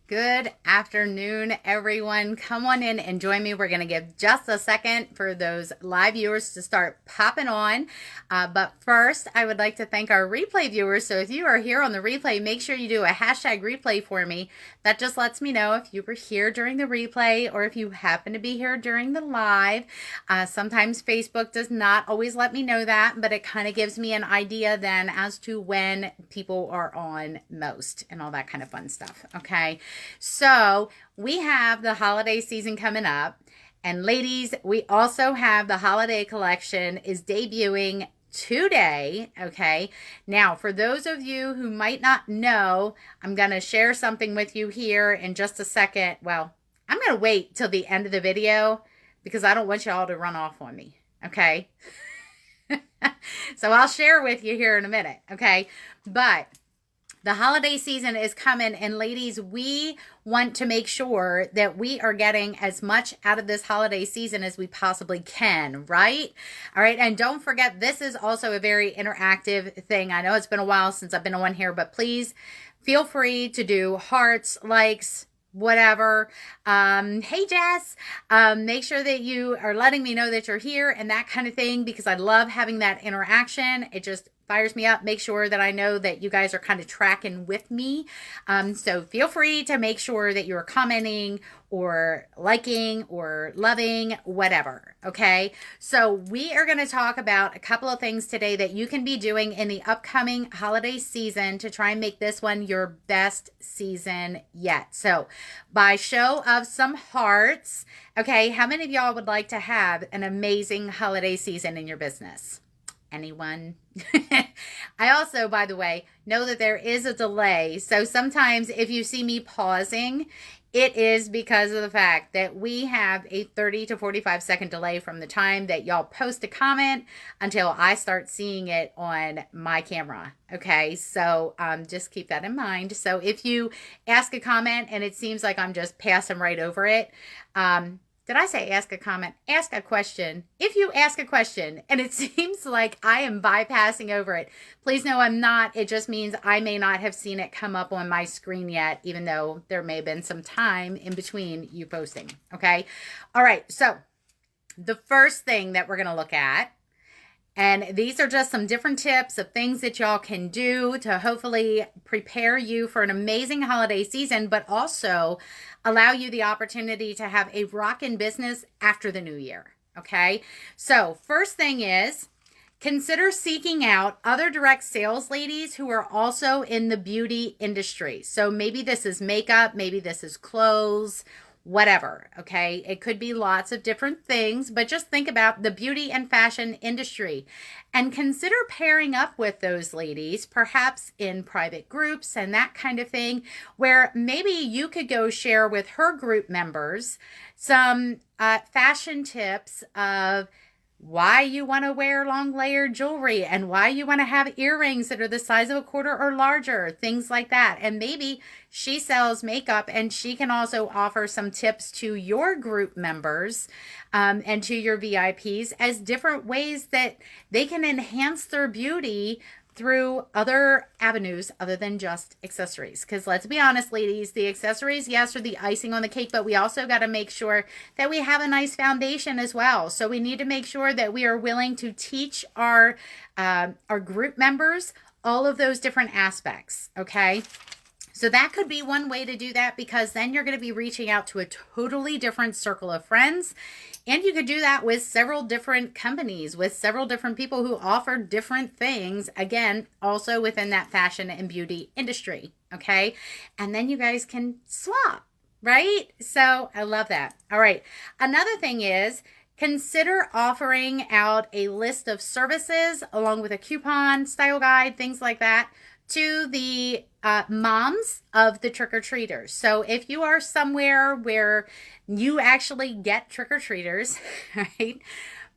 Good afternoon, everyone. Come on in and join me. We're going to give just a second for those live viewers to start popping on. But first, I would like to thank our replay viewers. So if you are here on the replay, make sure you do a hashtag replay for me. That just lets me know if you were here during the replay or if you happen to be here during the live. Sometimes Facebook does not always let me know that, but it kind of gives me an idea then as to when people are on most and all that kind of fun stuff. Okay. So we have the holiday season coming up, and ladies, we also have the holiday collection is debuting today. Okay. Now, for those of you who might not know, I'm going to share something with you here in just a second. Well, I'm going to wait till the end of the video because I don't want y'all to run off on me. Okay. So I'll share with you here in a minute. Okay. But the holiday season is coming, and ladies, we want to make sure that we are getting as much out of this holiday season as we possibly can, right? All right, and don't forget, this is also a very interactive thing. I know it's been a while since I've been on here, but please feel free to do hearts, likes, whatever. Hey, Jess, make sure that you are letting me know that you're here and that kind of thing, because I love having that interaction. It just fires me up. Make sure that I know that you guys are kind of tracking with me. So feel free to make sure that you're commenting or liking or loving, whatever. Okay. So we are going to talk about a couple of things today that you can be doing in the upcoming holiday season to try and make this one your best season yet. So by show of some hearts, okay, how many of y'all would like to have an amazing holiday season in your business? Anyone? I also, by the way, know that there is a delay. So sometimes if you see me pausing, it is because of the fact that we have a 30 to 45-second delay from the time that y'all post a comment until I start seeing it on my camera. Okay, so just keep that in mind. So if you ask a comment and it seems like I'm just passing right over it, did I say ask a comment? Ask a question. If you ask a question and it seems like I am bypassing over it, please know I'm not. It just means I may not have seen it come up on my screen yet, even though there may have been some time in between you posting. Okay. All right. So the first thing that we're going to look at, and these are just some different tips of things that y'all can do to hopefully prepare you for an amazing holiday season, but also allow you the opportunity to have a rockin' business after the new year. Okay. So first thing is, consider seeking out other direct sales ladies who are also in the beauty industry. So maybe this is makeup, maybe this is clothes, whatever. Okay. It could be lots of different things, but just think about the beauty and fashion industry and consider pairing up with those ladies, perhaps in private groups and that kind of thing, where maybe you could go share with her group members some fashion tips of why you want to wear long layered jewelry and why you want to have earrings that are the size of a quarter or larger, things like that. And maybe she sells makeup and she can also offer some tips to your group members and to your VIPs as different ways that they can enhance their beauty through other avenues other than just accessories. Because let's be honest, ladies, the accessories, yes, are the icing on the cake, but we also got to make sure that we have a nice foundation as well. So we need to make sure that we are willing to teach our group members all of those different aspects. Okay. So that could be one way to do that, because then you're going to be reaching out to a totally different circle of friends. And you could do that with several different companies, with several different people who offer different things, again, also within that fashion and beauty industry. Okay. And then you guys can swap, right? So I love that. All right. Another thing is, consider offering out a list of services along with a coupon, style guide, things like that, to the moms of the trick-or-treaters. So if you are somewhere where you actually get trick-or-treaters, right?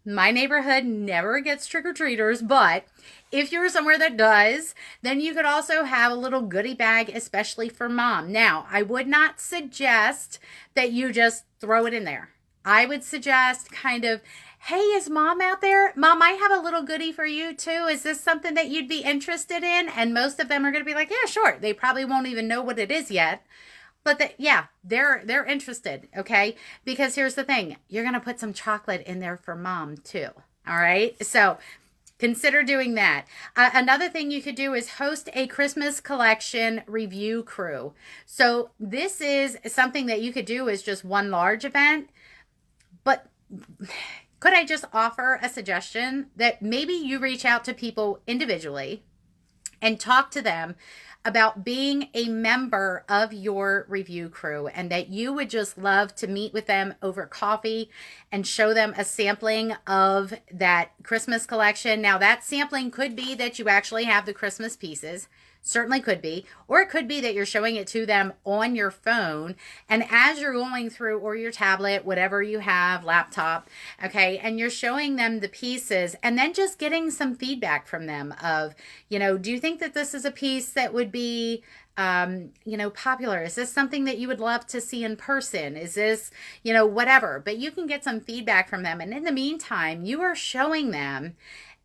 My neighborhood never gets trick-or-treaters, but if you're somewhere that does, then you could also have a little goodie bag, especially for mom. Now, I would not suggest that you just throw it in there. I would suggest kind of, hey, is mom out there? Mom, I have a little goodie for you too. Is this something that you'd be interested in? And most of them are going to be like, yeah, sure. They probably won't even know what it is yet. But yeah, they're interested, okay? Because here's the thing, you're gonna put some chocolate in there for mom too. All right, so consider doing that. Another thing you could do is host a Christmas collection review crew. So this is something that you could do as just one large event, but could I just offer a suggestion that maybe you reach out to people individually and talk to them about being a member of your review crew, and that you would just love to meet with them over coffee and show them a sampling of that Christmas collection. Now, that sampling could be that you actually have the Christmas pieces. Certainly could be. Or it could be that you're showing it to them on your phone, and as you're going through, or your tablet, whatever you have, laptop, okay, and you're showing them the pieces and then just getting some feedback from them of, do you think that this is a piece that would be popular? Is this something that you would love to see in person? Is this, whatever, but you can get some feedback from them. And in the meantime, you are showing them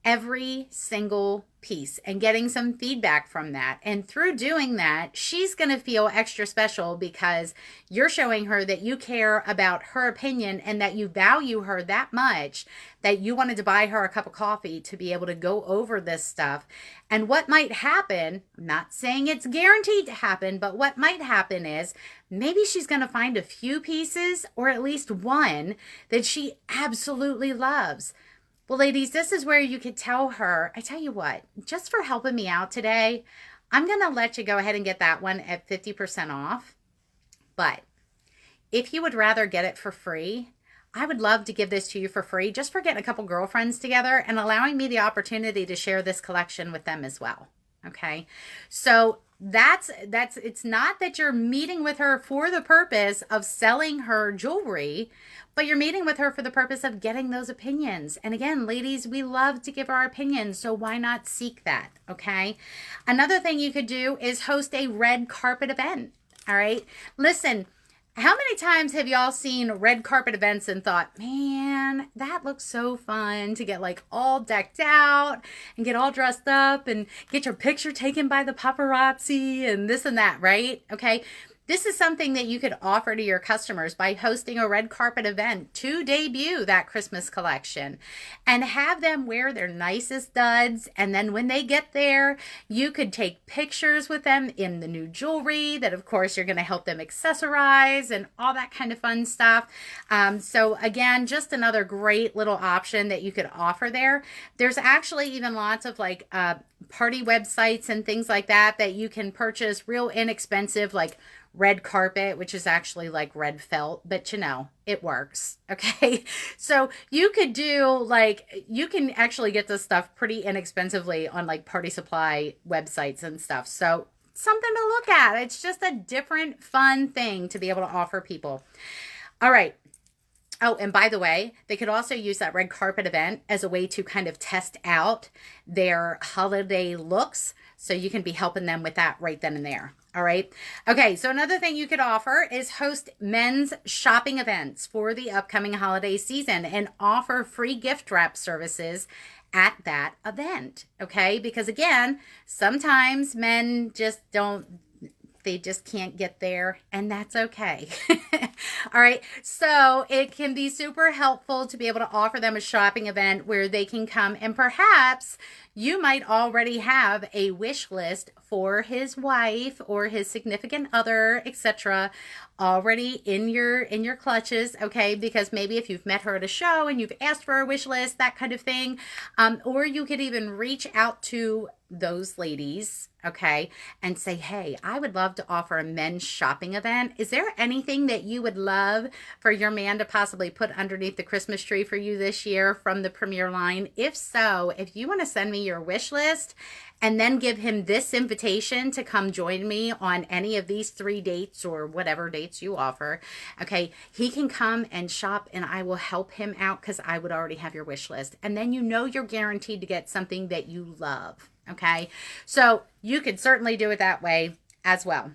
every single piece and getting some feedback from that. And through doing that, she's going to feel extra special because you're showing her that you care about her opinion and that you value her that much that you wanted to buy her a cup of coffee to be able to go over this stuff. And what might happen, I'm not saying it's guaranteed to happen, but what might happen is maybe she's going to find a few pieces, or at least one, that she absolutely loves. Well, ladies, this is where you could tell her, I tell you what, just for helping me out today, I'm going to let you go ahead and get that one at 50% off. But if you would rather get it for free, I would love to give this to you for free, just for getting a couple girlfriends together and allowing me the opportunity to share this collection with them as well. Okay. So that's it's not that you're meeting with her for the purpose of selling her jewelry, but you're meeting with her for the purpose of getting those opinions. And again, ladies, we love to give our opinions, so why not seek that? Okay. Another thing you could do is host a red carpet event. All right. Listen, how many times have y'all seen red carpet events and thought, man, that looks so fun to get like all decked out and get all dressed up and get your picture taken by the paparazzi and this and that, right? Okay. This is something that you could offer to your customers by hosting a red carpet event to debut that Christmas collection and have them wear their nicest studs. And then when they get there, you could take pictures with them in the new jewelry that, of course, you're going to help them accessorize and all that kind of fun stuff. So again, just another great little option that you could offer there. There's actually even lots of like party websites and things like that you can purchase real inexpensive, like red carpet, which is actually like red felt, but it works. Okay. So you could do you can actually get this stuff pretty inexpensively on like party supply websites and stuff. So something to look at. It's just a different fun thing to be able to offer people. All right. Oh, and by the way, they could also use that red carpet event as a way to kind of test out their holiday looks. So you can be helping them with that right then and there. All right. Okay. So another thing you could offer is host men's shopping events for the upcoming holiday season and offer free gift wrap services at that event. Okay. Because again, sometimes men just they just can't get there, and that's okay. All right. So it can be super helpful to be able to offer them a shopping event where they can come, and perhaps you might already have a wish list for his wife or his significant other, etc., already in your clutches, okay? Because maybe if you've met her at a show and you've asked for a wish list, that kind of thing, or you could even reach out to those ladies, okay, and say, hey, I would love to offer a men's shopping event. Is there anything that you would love for your man to possibly put underneath the Christmas tree for you this year from the Premier line? If so, if you want to send me your wish list and then give him this invitation to come join me on any of these 3 dates or whatever dates you offer, okay, he can come and shop and I will help him out because I would already have your wish list. And then you're guaranteed to get something that you love, okay? So you could certainly do it that way as well.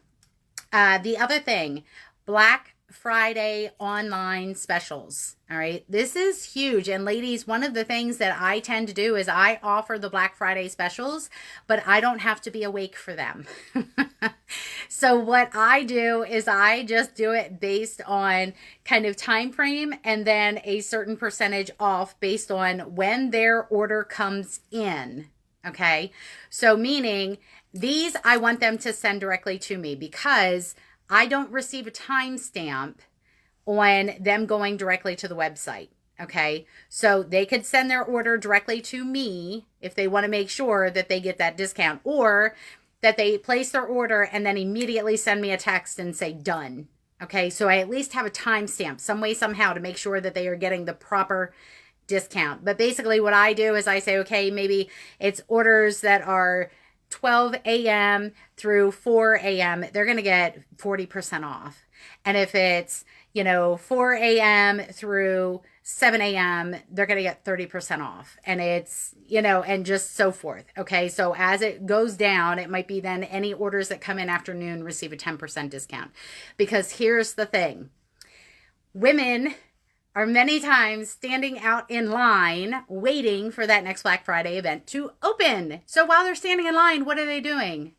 The other thing, Black Friday online specials. All right. This is huge. And ladies, one of the things that I tend to do is I offer the Black Friday specials, but I don't have to be awake for them. So what I do is I just do it based on kind of time frame and then a certain percentage off based on when their order comes in. Okay. So meaning these, I want them to send directly to me because I don't receive a timestamp on them going directly to the website. Okay. So they could send their order directly to me if they want to make sure that they get that discount, or that they place their order and then immediately send me a text and say done. Okay. So I at least have a timestamp some way, somehow, to make sure that they are getting the proper discount. But basically what I do is I say, okay, maybe it's orders that are 12 a.m. through 4 a.m., they're going to get 40% off. And if it's, 4 a.m. through 7 a.m., they're going to get 30% off. And it's, and just so forth. Okay. So as it goes down, it might be then any orders that come in afternoon receive a 10% discount. Because here's the thing. Women are many times standing out in line waiting for that next Black Friday event to open. So while they're standing in line, what are they doing?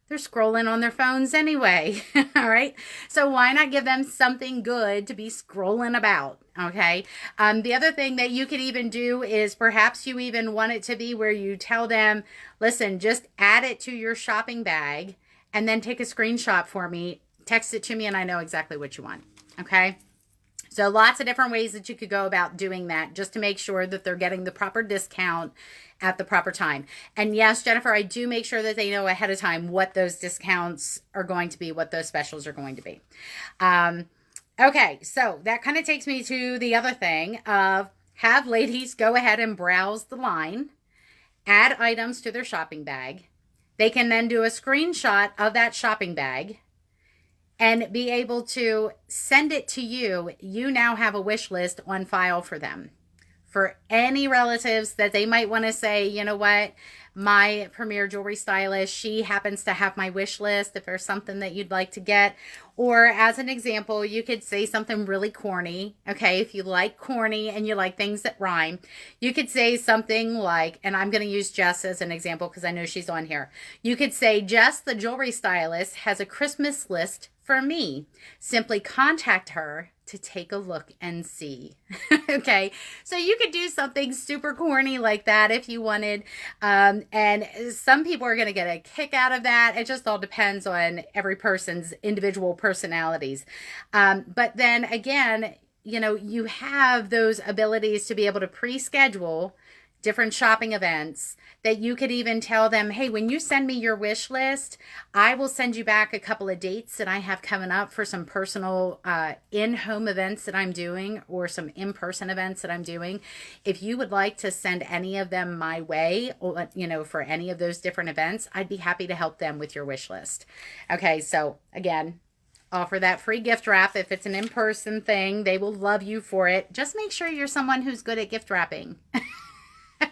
They're scrolling on their phones anyway. All right. So why not give them something good to be scrolling about? Okay. The other thing that you could even do is perhaps you even want it to be where you tell them, listen, just add it to your shopping bag and then take a screenshot for me, text it to me, and I know exactly what you want. Okay. So lots of different ways that you could go about doing that just to make sure that they're getting the proper discount at the proper time. And yes, Jennifer, I do make sure that they know ahead of time what those discounts are going to be, what those specials are going to be. Okay, so that kind of takes me to the other thing of have ladies go ahead and browse the line, add items to their shopping bag. They can then do a screenshot of that shopping bag and be able to send it to you. You now have a wish list on file for them. For any relatives that they might want to say, you know what, my premier jewelry stylist, she happens to have my wish list if there's something that you'd like to get. Or as an example, you could say something really corny. Okay, if you like corny and you like things that rhyme, you could say something like, and I'm going to use Jess as an example because I know she's on here. You could say, Jess, the jewelry stylist, has a Christmas list for me. Simply contact her to take a look and see. Okay, so you could do something super corny like that if you wanted. And some people are going to get a kick out of that. It just all depends on every person's individual personalities. But then again, you have those abilities to be able to pre-schedule different shopping events that you could even tell them, hey, when you send me your wish list, I will send you back a couple of dates that I have coming up for some personal in-home events that I'm doing or some in-person events that I'm doing. If you would like to send any of them my way, or, for any of those different events, I'd be happy to help them with your wish list. Okay, so again, offer that free gift wrap. If it's an in-person thing, they will love you for it. Just make sure you're someone who's good at gift wrapping.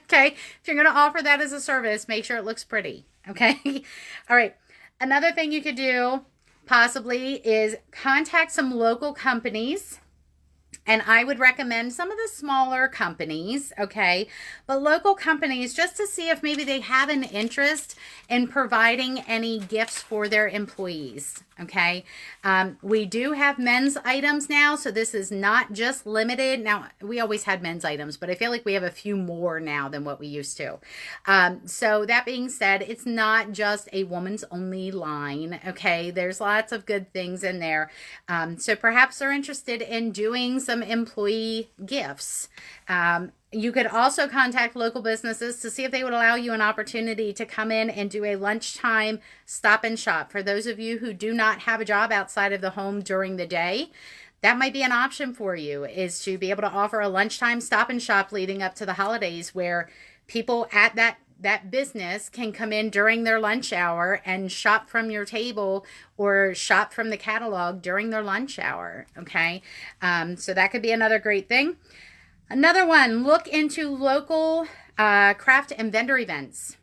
Okay, if you're going to offer that as a service, make sure it looks pretty. Okay, all right. Another thing you could do possibly is contact some local companies. And I would recommend some of the smaller companies, okay, but local companies, just to see if maybe they have an interest in providing any gifts for their employees, okay. We do have men's items now, so this is not just limited. Now, we always had men's items, but I feel like we have a few more now than what we used to. So that being said, it's not just a woman's only line, okay. There's lots of good things in there. So perhaps they're interested in doing some employee gifts. You could also contact local businesses to see if they would allow you an opportunity to come in and do a lunchtime stop and shop. For those of you who do not have a job outside of the home during the day, that might be an option for you, is to be able to offer a lunchtime stop and shop leading up to the holidays where people at that business can come in during their lunch hour and shop from your table or shop from the catalog during their lunch hour. Okay. So that could be another great thing. Another one, look into local craft and vendor events.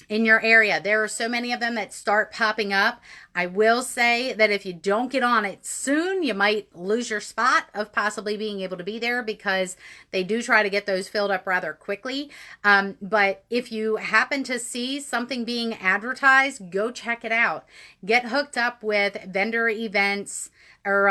in your area. There are so many of them that start popping up. I will say that if you don't get on it soon, you might lose your spot of possibly being able to be there, because they do try to get those filled up rather quickly. But if you happen to see something being advertised, go check it out. Get hooked up with vendor events, or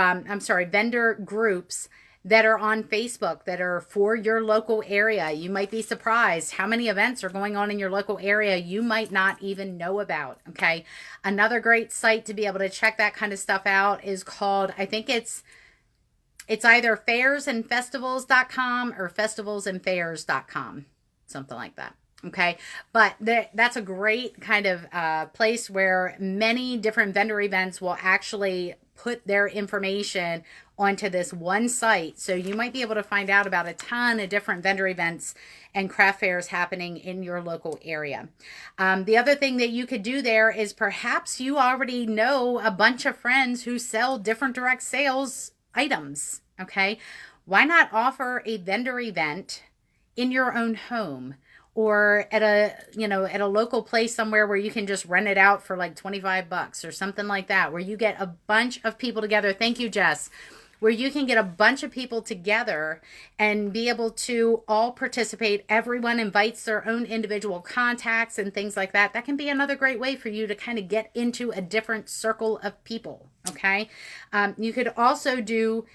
vendor groups that are on Facebook that are for your local area. You might be surprised how many events are going on in your local area you might not even know about. Okay. Another great site to be able to check that kind of stuff out is called, I think it's either fairsandfestivals.com or festivalsandfairs.com, something like that. Okay. But that's a great kind of place where many different vendor events will actually put their information onto this one site. So you might be able to find out about a ton of different vendor events and craft fairs happening in your local area. The other thing that you could do there is perhaps you already know a bunch of friends who sell different direct sales items. Okay. Why not offer a vendor event in your own home, or at a local place somewhere where you can just rent it out for like $25 or something like that, where you get a bunch of people together. Thank you, Jess. Where you can get a bunch of people together and be able to all participate. Everyone invites their own individual contacts and things like that. That can be another great way for you to kind of get into a different circle of people. Okay. You could also do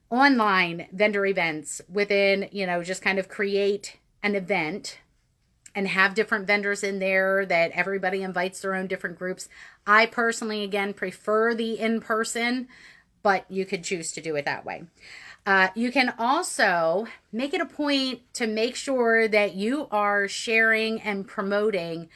online vendor events within, just kind of create an event and have different vendors in there that everybody invites their own different groups. I personally, again, prefer the in-person, but you could choose to do it that way. You can also make it a point to make sure that you are sharing and promoting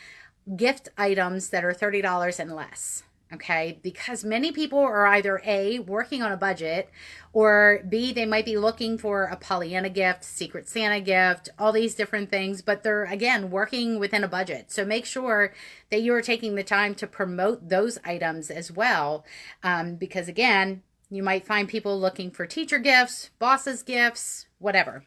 gift items that are $30 and less. Okay, because many people are either A, working on a budget, or B, they might be looking for a Pollyanna gift, Secret Santa gift, all these different things, but they're, again, working within a budget. So make sure that you are taking the time to promote those items as well, because, again, you might find people looking for teacher gifts, bosses gifts, whatever.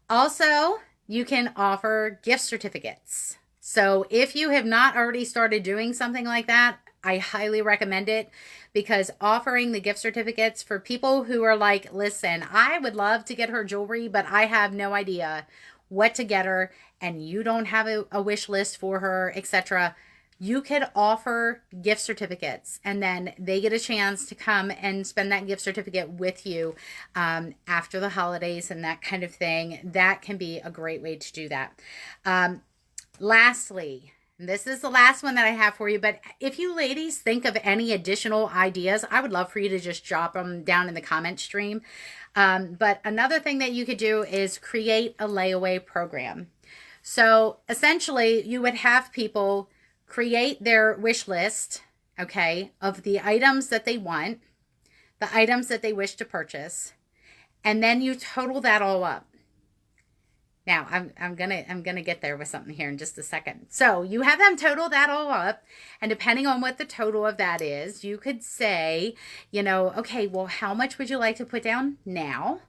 Also, you can offer gift certificates. So if you have not already started doing something like that, I highly recommend it, because offering the gift certificates for people who are like, listen, I would love to get her jewelry, but I have no idea what to get her, and you don't have a wish list for her, etc. You could offer gift certificates, and then they get a chance to come and spend that gift certificate with you after the holidays and that kind of thing. That can be a great way to do that. Lastly, this is the last one that I have for you, but if you ladies think of any additional ideas, I would love for you to just drop them down in the comment stream. But another thing that you could do is create a layaway program. So essentially, you would have people create their wish list, okay, of the items that they want, the items that they wish to purchase, and then you total that all up. Now, I'm gonna get there with something here in just a second. So you have them total that all up, and depending on what the total of that is, you could say, okay, well, how much would you like to put down now?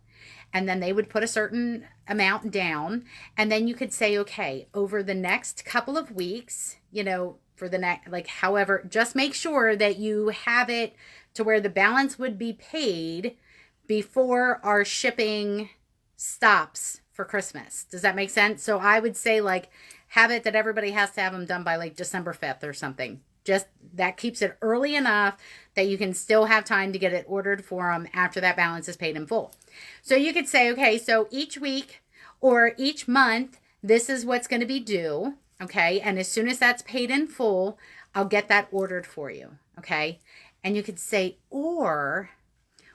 And then they would put a certain amount down, and then you could say, okay, over the next couple of weeks, for the next, however, just make sure that you have it to where the balance would be paid before our shipping stops for Christmas. Does that make sense? So I would say have it that everybody has to have them done by December 5th or something. Just that keeps it early enough that you can still have time to get it ordered for them after that balance is paid in full. So you could say, okay, so each week or each month, this is what's going to be due. Okay. And as soon as that's paid in full, I'll get that ordered for you. Okay. And you could say, or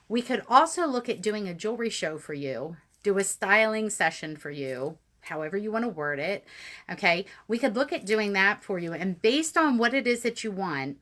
we could also look at doing a jewelry show for you, do a styling session for you, however you want to word it. Okay. We could look at doing that for you. And based on what it is that you want,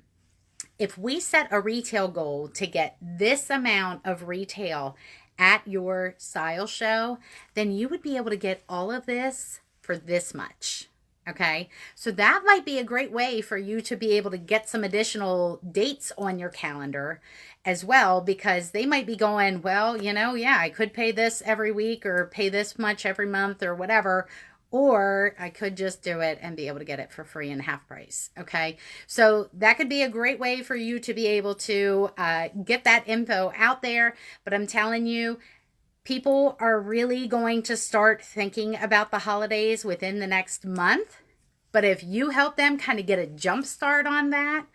if we set a retail goal to get this amount of retail at your style show, then you would be able to get all of this for this much. Okay, so that might be a great way for you to be able to get some additional dates on your calendar as well, because they might be going, well, yeah, I could pay this every week or pay this much every month or whatever. or I could just do it and be able to get it for free and half price. Okay. So that could be a great way for you to be able to get that info out there. But I'm telling you, people are really going to start thinking about the holidays within the next month. But if you help them kind of get a jump start on that,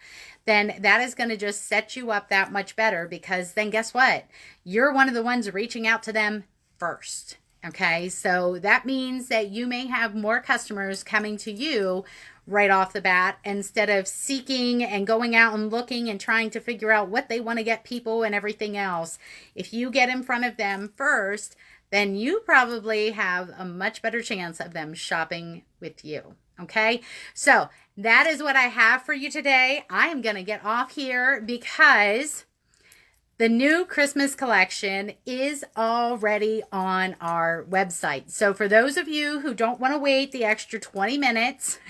then that is going to just set you up that much better, because then guess what? You're one of the ones reaching out to them first. Okay, so that means that you may have more customers coming to you right off the bat, instead of seeking and going out and looking and trying to figure out what they want to get people and everything else. If you get in front of them first, then you probably have a much better chance of them shopping with you. Okay, so that is what I have for you today. I am going to get off here because the new Christmas collection is already on our website. So for those of you who don't want to wait the extra 20 minutes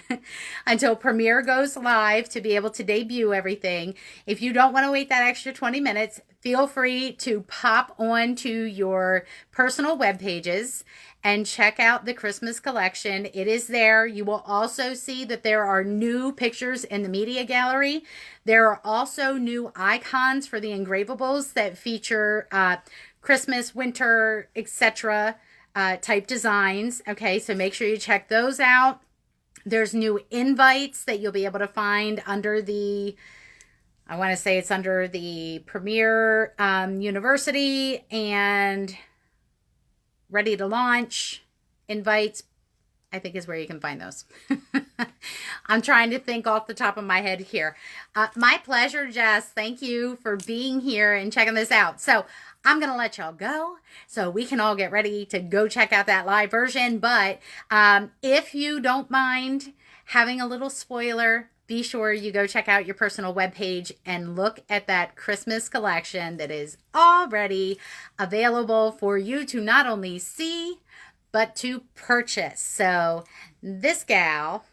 until Premiere goes live to be able to debut everything, if you don't want to wait that extra 20 minutes, feel free to pop on to your personal web pages and check out the Christmas collection. It is there. You will also see that there are new pictures in the media gallery. There are also new icons for the engravables that feature Christmas, winter, etc. Type designs. Okay, so make sure you check those out. There's new invites that you'll be able to find under the, I want to say it's under the Premiere University and Ready to Launch invites, I think is where you can find those. I'm trying to think off the top of my head here. My pleasure, Jess. Thank you for being here and checking this out. So I'm going to let y'all go so we can all get ready to go check out that live version. But if you don't mind having a little spoiler, be sure you go check out your personal webpage and look at that Christmas collection that is already available for you to not only see, but to purchase. So this gal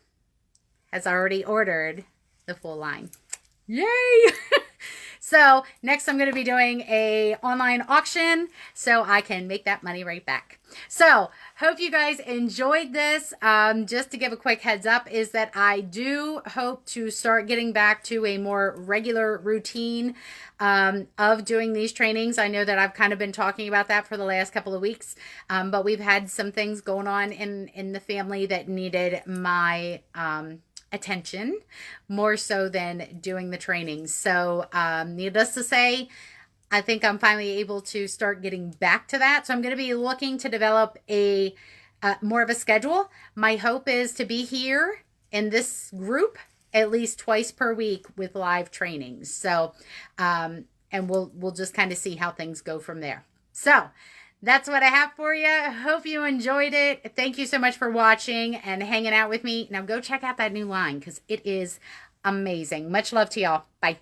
has already ordered the full line. Yay! So next I'm going to be doing a online auction so I can make that money right back. So hope you guys enjoyed this. Just to give a quick heads up is that I do hope to start getting back to a more regular routine of doing these trainings. I know that I've kind of been talking about that for the last couple of weeks, but we've had some things going on in the family that needed my attention more so than doing the trainings. So needless to say, I think I'm finally able to start getting back to that. So I'm going to be looking to develop a more of a schedule. My hope is to be here in this group at least twice per week with live trainings. So and we'll just kind of see how things go from there. So that's what I have for you. Hope you enjoyed it. Thank you so much for watching and hanging out with me. Now go check out that new line because it is amazing. Much love to y'all. Bye.